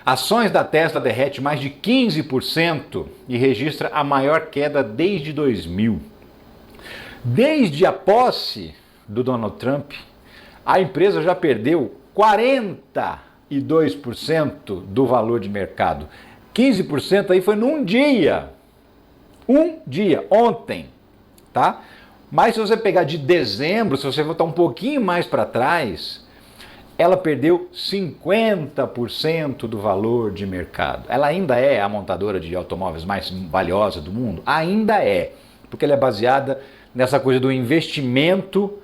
Ações da Tesla derrete mais de 15% e registra a maior queda desde 2000. Desde a posse do Donald Trump, a empresa já perdeu 42% do valor de mercado. 15% aí foi num dia. Um dia, ontem, tá? Mas se você pegar de dezembro, se você voltar um pouquinho mais para trás, ela perdeu 50% do valor de mercado. Ela ainda é a montadora de automóveis mais valiosa do mundo? Ainda é, porque ela é baseada nessa coisa do investimento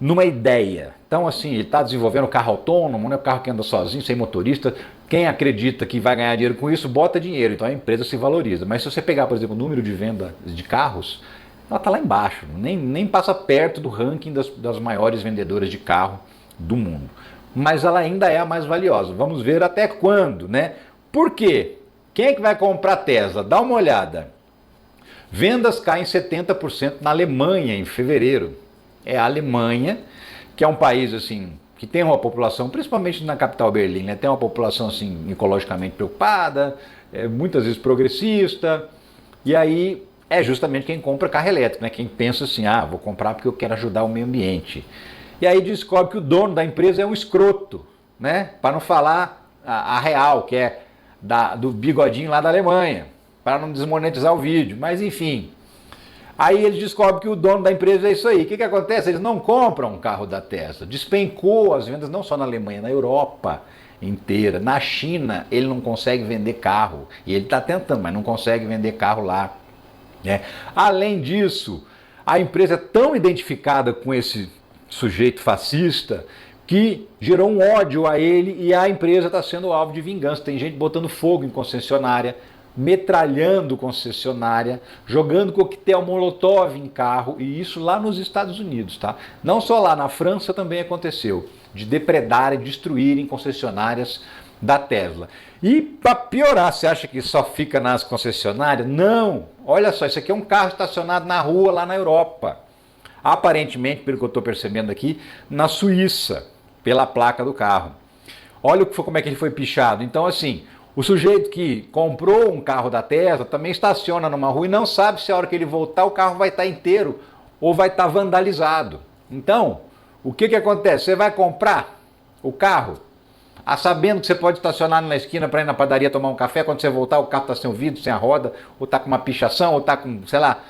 numa ideia. Então, assim, ele está desenvolvendo carro autônomo, né? O carro que anda sozinho, sem motorista. Quem acredita que vai ganhar dinheiro com isso, bota dinheiro. Então a empresa se valoriza. Mas se você pegar, por exemplo, o número de venda de carros, ela está lá embaixo. Nem passa perto do ranking das maiores vendedoras de carro do mundo. Mas ela ainda é a mais valiosa. Vamos ver até quando, né? Por quê? Quem é que vai comprar Tesla? Dá uma olhada. Vendas caem 70% na Alemanha em fevereiro. É a Alemanha, que é um país assim que tem uma população, principalmente na capital Berlim, né? Tem uma população assim ecologicamente preocupada, muitas vezes progressista, e aí é justamente quem compra carro elétrico, né? Quem pensa assim, vou comprar porque eu quero ajudar o meio ambiente. E aí descobre que o dono da empresa é um escroto, né? Para não falar a real, que é do bigodinho lá da Alemanha, para não desmonetizar o vídeo, mas enfim. Aí eles descobrem que o dono da empresa é isso aí. O que acontece? Eles não compram um carro da Tesla. Despencou as vendas não só na Alemanha, na Europa inteira. Na China ele não consegue vender carro. E ele está tentando, mas não consegue vender carro lá, né? Além disso, a empresa é tão identificada com esse sujeito fascista que gerou um ódio a ele e a empresa está sendo alvo de vingança. Tem gente botando fogo em concessionária, metralhando concessionária, jogando coquetel molotov em carro, e isso lá nos Estados Unidos, tá? Não só lá, na França também aconteceu, de depredarem, destruírem concessionárias da Tesla. E para piorar, você acha que só fica nas concessionárias? Não! Olha só, isso aqui é um carro estacionado na rua lá na Europa. Aparentemente, pelo que eu estou percebendo aqui, na Suíça, pela placa do carro. Olha como é que ele foi pichado. Então, assim, o sujeito que comprou um carro da Tesla também estaciona numa rua e não sabe se a hora que ele voltar o carro vai estar inteiro ou vai estar vandalizado. Então, o que acontece? Você vai comprar o carro, sabendo que você pode estacionar na esquina para ir na padaria tomar um café, quando você voltar o carro está sem o vidro, sem a roda, ou está com uma pichação, ou está com, sei lá,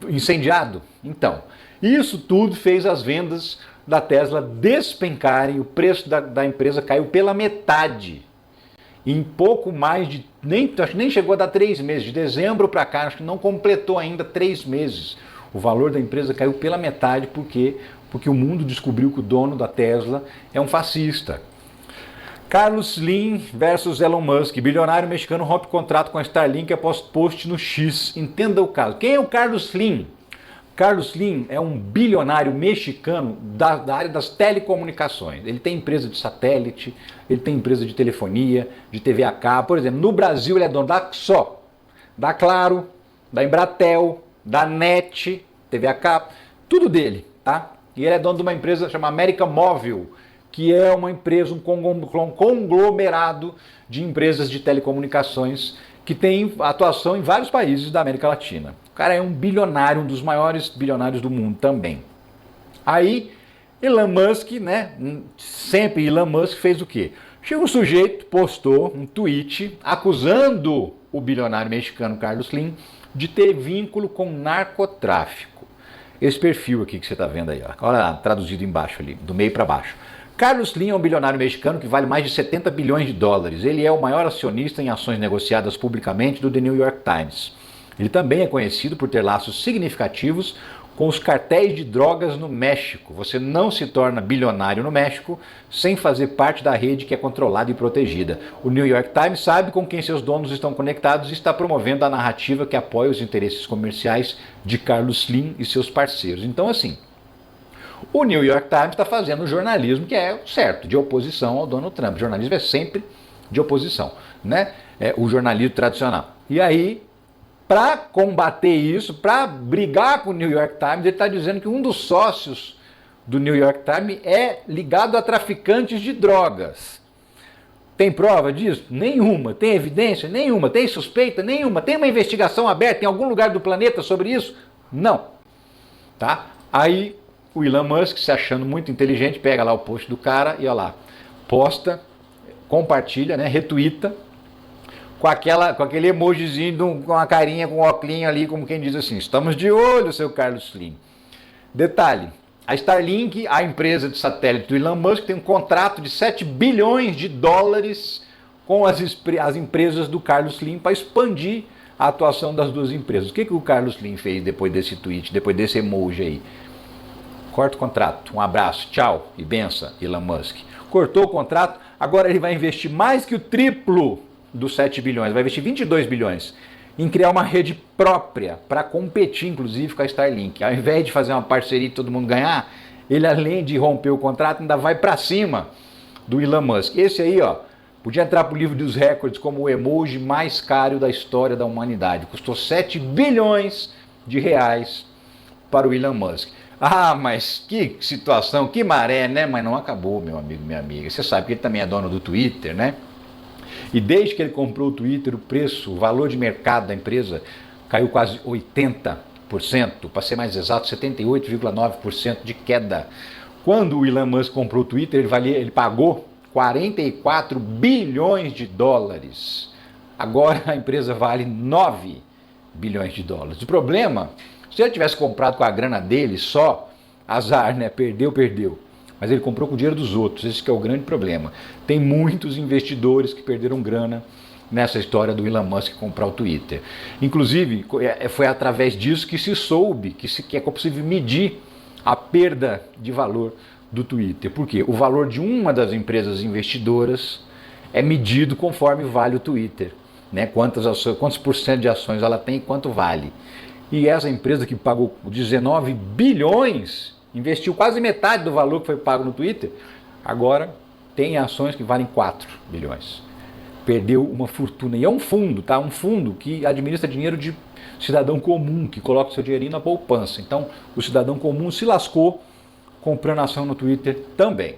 incendiado. Então, isso tudo fez as vendas da Tesla despencarem, o preço da empresa caiu pela metade. Em pouco mais de, acho que nem chegou a dar 3 meses, de dezembro para cá, acho que não completou ainda 3 meses. O valor da empresa caiu pela metade, porque o mundo descobriu que o dono da Tesla é um fascista. Carlos Slim versus Elon Musk, bilionário mexicano rompe contrato com a Starlink após post no X. Entenda o caso. Quem é o Carlos Slim? Carlos Slim é um bilionário mexicano da área das telecomunicações. Ele tem empresa de satélite, ele tem empresa de telefonia, de TV a cabo. Por exemplo, no Brasil ele é dono da Claro, da Embratel, da NET, TV a cabo, tudo dele, tá? E ele é dono de uma empresa chamada América Móvil, que é uma empresa, um conglomerado de empresas de telecomunicações que tem atuação em vários países da América Latina. O cara é um bilionário, um dos maiores bilionários do mundo também. Aí, Elon Musk, né? Sempre Elon Musk fez o quê? Chega um sujeito, postou um tweet acusando o bilionário mexicano Carlos Slim de ter vínculo com narcotráfico. Esse perfil aqui que você está vendo aí, ó. Olha lá, traduzido embaixo ali, do meio para baixo. Carlos Slim é um bilionário mexicano que vale mais de 70 bilhões de dólares. Ele é o maior acionista em ações negociadas publicamente do The New York Times. Ele também é conhecido por ter laços significativos com os cartéis de drogas no México. Você não se torna bilionário no México sem fazer parte da rede que é controlada e protegida. O New York Times sabe com quem seus donos estão conectados e está promovendo a narrativa que apoia os interesses comerciais de Carlos Slim e seus parceiros. Então, assim, o New York Times está fazendo o jornalismo que é certo, de oposição ao Donald Trump. O jornalismo é sempre de oposição, né? É o jornalismo tradicional. E aí, para combater isso, para brigar com o New York Times, ele está dizendo que um dos sócios do New York Times é ligado a traficantes de drogas. Tem prova disso? Nenhuma. Tem evidência? Nenhuma. Tem suspeita? Nenhuma. Tem uma investigação aberta em algum lugar do planeta sobre isso? Não. Tá? Aí o Elon Musk, se achando muito inteligente, pega lá o post do cara e olha lá, posta, compartilha, né, retuita, com aquele emojizinho, com a carinha, com o óculos ali, como quem diz assim, estamos de olho, seu Carlos Slim. Detalhe, a Starlink, a empresa de satélite do Elon Musk, tem um contrato de 7 bilhões de dólares com as empresas do Carlos Slim para expandir a atuação das duas empresas. O que o Carlos Slim fez depois desse tweet, depois desse emoji aí? Corta o contrato, um abraço, tchau e benção, Elon Musk. Cortou o contrato, agora ele vai investir mais que o triplo dos 7 bilhões, vai investir 22 bilhões em criar uma rede própria para competir, inclusive, com a Starlink. Ao invés de fazer uma parceria e todo mundo ganhar, ele, além de romper o contrato, ainda vai para cima do Elon Musk. Esse aí, ó, podia entrar para o livro dos recordes como o emoji mais caro da história da humanidade. Custou 7 bilhões de reais para o Elon Musk. Ah, mas que situação, que maré, né? Mas não acabou, meu amigo, minha amiga. Você sabe que ele também é dono do Twitter, né? E desde que ele comprou o Twitter, o preço, o valor de mercado da empresa caiu quase 80%, para ser mais exato, 78,9% de queda. Quando o Elon Musk comprou o Twitter, ele pagou 44 bilhões de dólares. Agora a empresa vale 9 bilhões de dólares. O problema, se ele tivesse comprado com a grana dele só, azar, né? Perdeu. Mas ele comprou com o dinheiro dos outros, esse que é o grande problema. Tem muitos investidores que perderam grana nessa história do Elon Musk comprar o Twitter. Inclusive, foi através disso que se soube que é possível medir a perda de valor do Twitter. Por quê? O valor de uma das empresas investidoras é medido conforme vale o Twitter, né? Quantos por cento de ações ela tem e quanto vale. E essa empresa que pagou 19 bilhões, investiu quase metade do valor que foi pago no Twitter, agora tem ações que valem 4 bilhões. Perdeu uma fortuna. E é um fundo, tá? Um fundo que administra dinheiro de cidadão comum, que coloca o seu dinheirinho na poupança. Então, o cidadão comum se lascou comprando ação no Twitter também.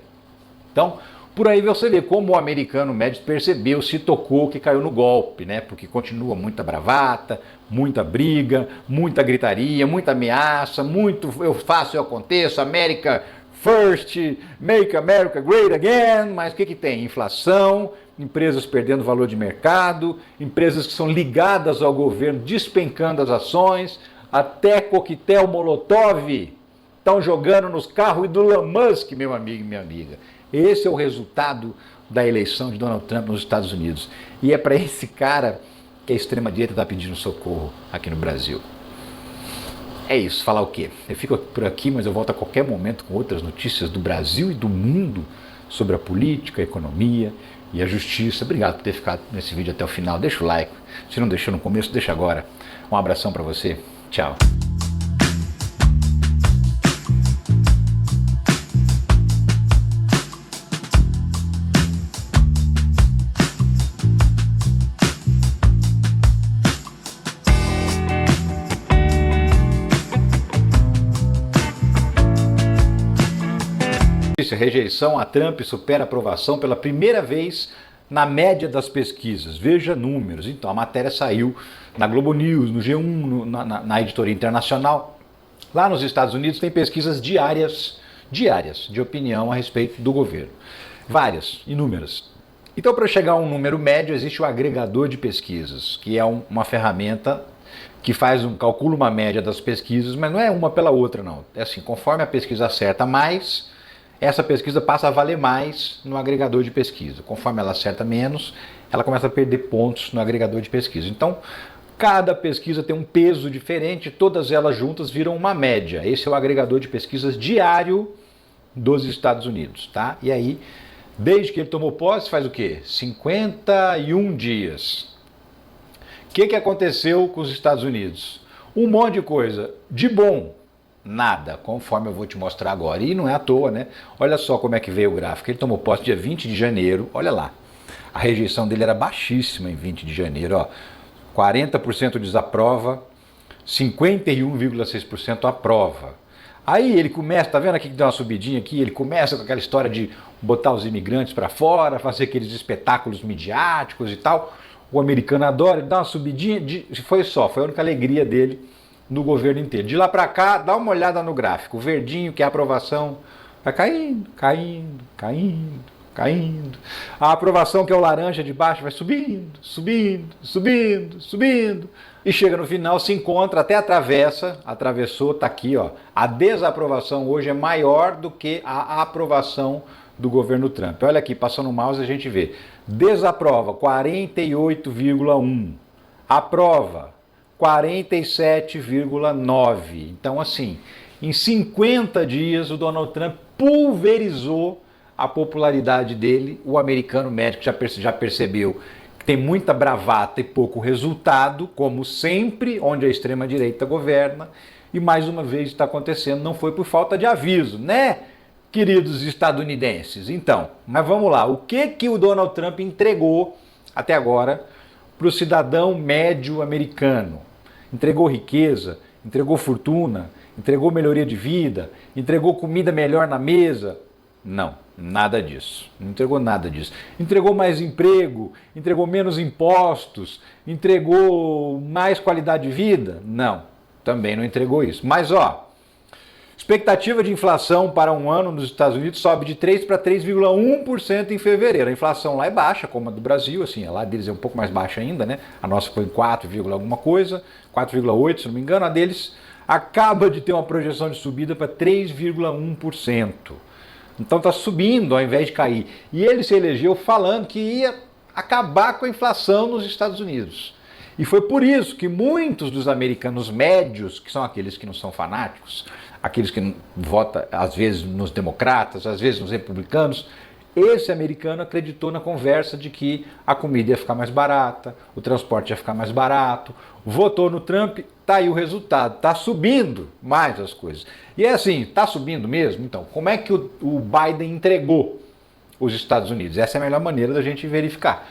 Então, por aí você vê como o americano médio percebeu, se tocou que caiu no golpe, né? Porque continua muita bravata, muita briga, muita gritaria, muita ameaça, muito eu faço, eu aconteço, America first, make America great again, mas o que tem? Inflação, empresas perdendo valor de mercado, empresas que são ligadas ao governo despencando as ações, até coquetel Molotov estão jogando nos carros do Elon Musk, meu amigo e minha amiga. Esse é o resultado da eleição de Donald Trump nos Estados Unidos. E é para esse cara que a extrema-direita está pedindo socorro aqui no Brasil. É isso, falar o quê? Eu fico por aqui, mas eu volto a qualquer momento com outras notícias do Brasil e do mundo sobre a política, a economia e a justiça. Obrigado por ter ficado nesse vídeo até o final. Deixa o like. Se não deixou no começo, deixa agora. Um abração para você. Tchau. Rejeição a Trump supera aprovação pela primeira vez na média das pesquisas. Veja números. Então, a matéria saiu na Globo News, no G1, na editoria internacional. Lá nos Estados Unidos tem pesquisas diárias de opinião a respeito do governo. Várias, inúmeras. Então, para chegar a um número médio, existe o agregador de pesquisas, que é uma ferramenta que calcula uma média das pesquisas, mas não é uma pela outra, não. É assim, conforme a pesquisa acerta mais, essa pesquisa passa a valer mais no agregador de pesquisa. Conforme ela acerta menos, ela começa a perder pontos no agregador de pesquisa. Então, cada pesquisa tem um peso diferente, todas elas juntas viram uma média. Esse é o agregador de pesquisas diário dos Estados Unidos, tá? E aí, desde que ele tomou posse, faz o quê? 51 dias. O que aconteceu com os Estados Unidos? Um monte de coisa. De bom, nada, conforme eu vou te mostrar agora. E não é à toa, né? Olha só como é que veio o gráfico. Ele tomou posse dia 20 de janeiro, olha lá. A rejeição dele era baixíssima em 20 de janeiro, ó. 40% desaprova, 51,6% aprova. Aí ele começa, tá vendo aqui que deu uma subidinha aqui? Ele começa com aquela história de botar os imigrantes para fora, fazer aqueles espetáculos midiáticos e tal. O americano adora, ele dá uma subidinha, foi a única alegria dele no governo inteiro. De lá para cá, dá uma olhada no gráfico, o verdinho, que é a aprovação, vai caindo, caindo, caindo, caindo. A aprovação, que é o laranja de baixo, vai subindo, subindo, subindo, subindo. E chega no final, se encontra, até atravessou, tá aqui, ó. A desaprovação hoje é maior do que a aprovação do governo Trump. Olha aqui, passando o mouse a gente vê. Desaprova, 48,1. Aprova, 47,9. Então, assim, em 50 dias o Donald Trump pulverizou a popularidade dele. O americano médio já percebeu que tem muita bravata e pouco resultado, como sempre, onde a extrema-direita governa. E mais uma vez está acontecendo, não foi por falta de aviso, né, queridos estadunidenses? Então, mas vamos lá, o que o Donald Trump entregou até agora para o cidadão médio americano? Entregou riqueza, entregou fortuna, entregou melhoria de vida, entregou comida melhor na mesa? Não, nada disso. Não entregou nada disso. Entregou mais emprego, entregou menos impostos, entregou mais qualidade de vida? Não, também não entregou isso. Mas, ó, expectativa de inflação para um ano nos Estados Unidos sobe de 3 para 3,1% em fevereiro. A inflação lá é baixa, como a do Brasil, assim, a lá deles é um pouco mais baixa ainda, né? A nossa foi em 4, alguma coisa, 4,8, se não me engano. A deles acaba de ter uma projeção de subida para 3,1%. Então está subindo ao invés de cair. E ele se elegeu falando que ia acabar com a inflação nos Estados Unidos. E foi por isso que muitos dos americanos médios, que são aqueles que não são fanáticos, aqueles que votam às vezes nos democratas, às vezes nos republicanos, esse americano acreditou na conversa de que a comida ia ficar mais barata, o transporte ia ficar mais barato, votou no Trump, tá aí o resultado, tá subindo mais as coisas. E é assim, tá subindo mesmo? Então, como é que o Biden entregou os Estados Unidos? Essa é a melhor maneira da gente verificar.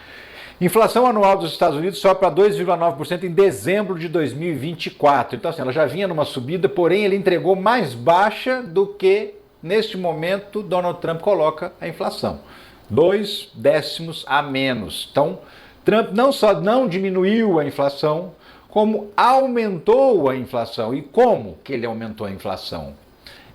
Inflação anual dos Estados Unidos sobe para 2,9% em dezembro de 2024. Então, assim, ela já vinha numa subida, porém ele entregou mais baixa do que, neste momento, Donald Trump coloca a inflação. 2 décimos a menos. Então, Trump não só não diminuiu a inflação, como aumentou a inflação. E como que ele aumentou a inflação?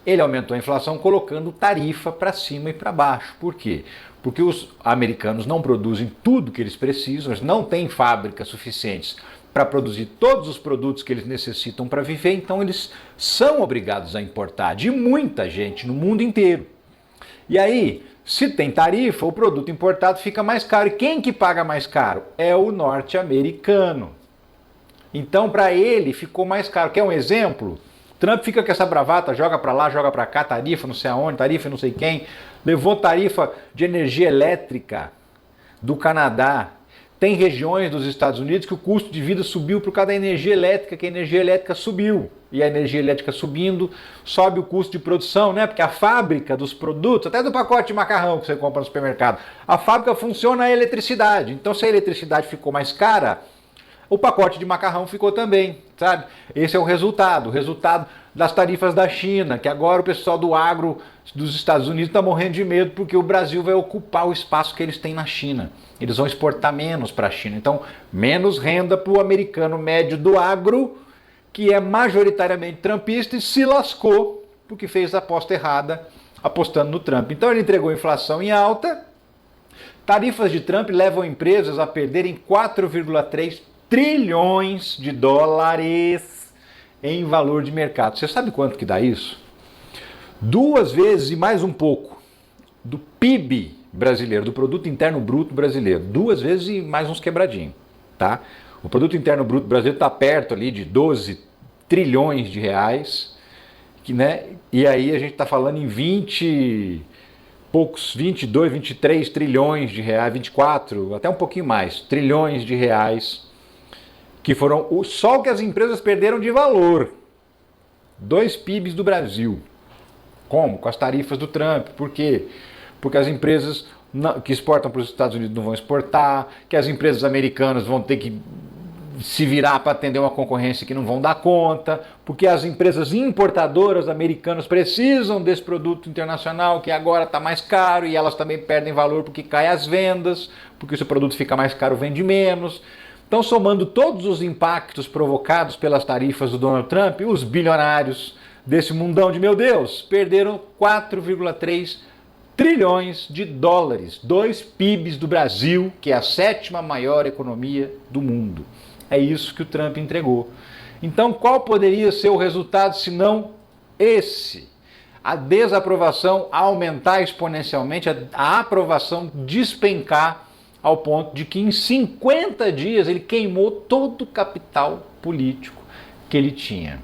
Ele aumentou a inflação colocando tarifa para cima e para baixo. Por quê? Porque os americanos não produzem tudo que eles precisam, eles não têm fábricas suficientes para produzir todos os produtos que eles necessitam para viver, então eles são obrigados a importar de muita gente no mundo inteiro. E aí, se tem tarifa, o produto importado fica mais caro. E quem que paga mais caro? É o norte-americano. Então, para ele, ficou mais caro. Quer um exemplo? Trump fica com essa bravata, joga para lá, joga para cá, tarifa não sei aonde, tarifa não sei quem. Levou tarifa de energia elétrica do Canadá. Tem regiões dos Estados Unidos que o custo de vida subiu por causa da energia elétrica, que a energia elétrica subiu. E a energia elétrica subindo, sobe o custo de produção, né? Porque a fábrica dos produtos, até do pacote de macarrão que você compra no supermercado, a fábrica funciona a eletricidade. Então, se a eletricidade ficou mais cara, o pacote de macarrão ficou também, sabe? Esse é o resultado das tarifas da China, que agora o pessoal do agro dos Estados Unidos está morrendo de medo porque o Brasil vai ocupar o espaço que eles têm na China. Eles vão exportar menos para a China. Então, menos renda para o americano médio do agro, que é majoritariamente trumpista e se lascou porque fez a aposta errada apostando no Trump. Então, ele entregou inflação em alta. Tarifas de Trump levam empresas a perderem 4,3 trilhões de dólares em valor de mercado. Você sabe quanto que dá isso? 2 vezes e mais um pouco do PIB brasileiro, do Produto Interno Bruto brasileiro. 2 vezes e mais uns quebradinhos, tá? O Produto Interno Bruto brasileiro está perto ali de 12 trilhões de reais, que, né? E aí a gente está falando em 22, 23 trilhões de reais, 24, até um pouquinho mais, trilhões de reais, que foram só o que as empresas perderam de valor. 2 PIBs do Brasil. Como? Com as tarifas do Trump. Por quê? Porque as empresas que exportam para os Estados Unidos não vão exportar, que as empresas americanas vão ter que se virar para atender uma concorrência que não vão dar conta, porque as empresas importadoras americanas precisam desse produto internacional que agora está mais caro e elas também perdem valor porque cai as vendas, porque se o produto fica mais caro vende menos. Então, somando todos os impactos provocados pelas tarifas do Donald Trump, os bilionários desse mundão de meu Deus perderam 4,3 trilhões de dólares, 2 PIBs do Brasil, que é a 7ª maior economia do mundo. É isso que o Trump entregou. Então, qual poderia ser o resultado se não esse? A desaprovação aumentar exponencialmente, a aprovação despencar ao ponto de que em 50 dias ele queimou todo o capital político que ele tinha.